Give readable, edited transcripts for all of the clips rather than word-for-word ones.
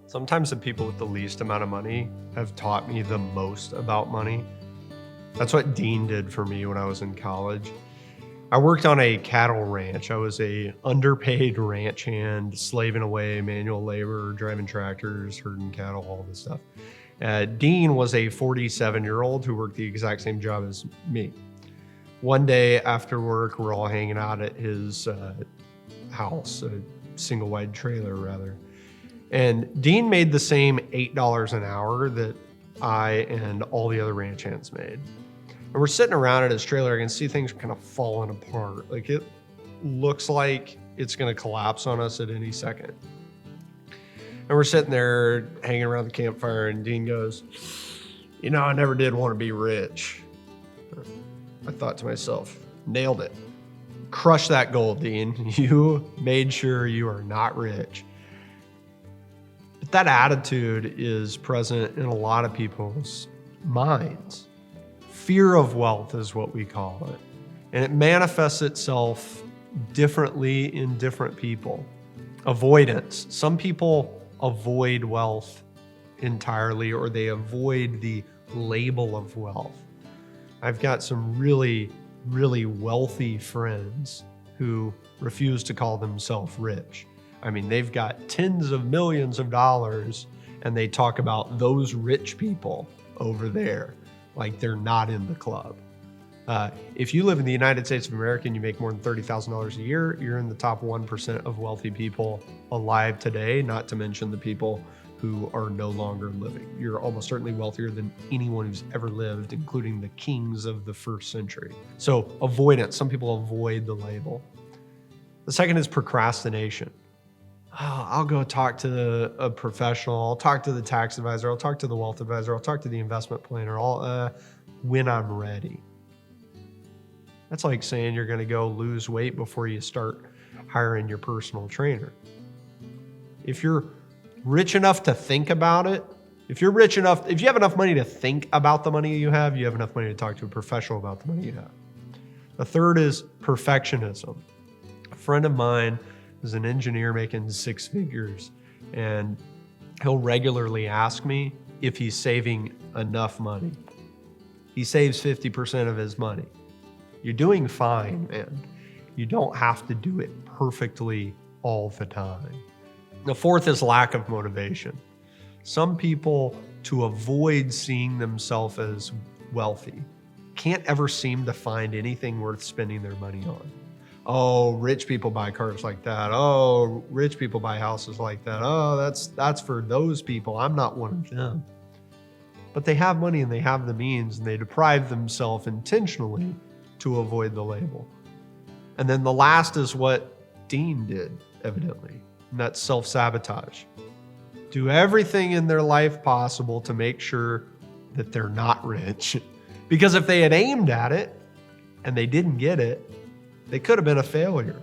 Sometimes the people with the least amount of money have taught me the most about money. That's what Dean did for me when I was in college. I worked on a cattle ranch. I was a underpaid ranch hand, slaving away, manual labor, driving tractors, herding cattle, all this stuff. Dean was a 47-year-old who worked the exact same job as me. One day after work, we're all hanging out at his house, a single wide trailer rather. And Dean made the same $8 an hour that I and all the other ranch hands made. And we're sitting around at his trailer. I can see things kind of falling apart. Like it looks like it's going to collapse on us at any second. And we're sitting there hanging around the campfire, and Dean goes, I never did want to be rich. I thought to myself, nailed it. Crush that goal, Dean. You made sure you are not rich. But that attitude is present in a lot of people's minds. Fear of wealth is what we call it. And it manifests itself differently in different people. Avoidance. Some people avoid wealth entirely, or they avoid the label of wealth. I've got some really, really wealthy friends who refuse to call themselves rich. I mean, they've got tens of millions of dollars, and they talk about those rich people over there like they're not in the club. If you live in the United States of America and you make more than $30,000 a year, you're in the top 1% of wealthy people alive today, not to mention the people who are no longer living. You're almost certainly wealthier than anyone who's ever lived, including the kings of the first century. So avoidance, some people avoid the label. The second is procrastination. I'll go talk to a professional. I'll talk to the tax advisor. I'll talk to the wealth advisor. I'll talk to the investment planner. When I'm ready. That's like saying you're going to go lose weight before you start hiring your personal trainer. If you're rich enough to think about it, if you have enough money to think about the money you have enough money to talk to a professional about the money you have. The third is perfectionism. A friend of mine is an engineer making six figures, and he'll regularly ask me if he's saving enough money. He saves 50% of his money. You're doing fine, man. You don't have to do it perfectly all the time. The fourth is lack of motivation. Some people, to avoid seeing themselves as wealthy, can't ever seem to find anything worth spending their money on. Oh, rich people buy cars like that. Oh, rich people buy houses like that. Oh, that's for those people. I'm not one of them. But they have money and they have the means, and they deprive themselves intentionally to avoid the label. And then the last is what Dean did, evidently, and that's self-sabotage. Do everything in their life possible to make sure that they're not rich. Because if they had aimed at it and they didn't get it, they could have been a failure.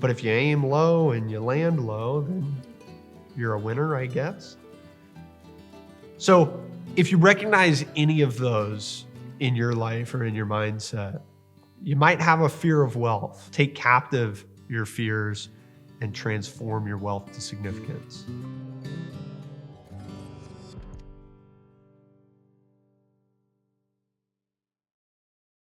But if you aim low and you land low, then you're a winner, I guess. So if you recognize any of those in your life or in your mindset, you might have a fear of wealth. Take captive your fears and transform your wealth to significance.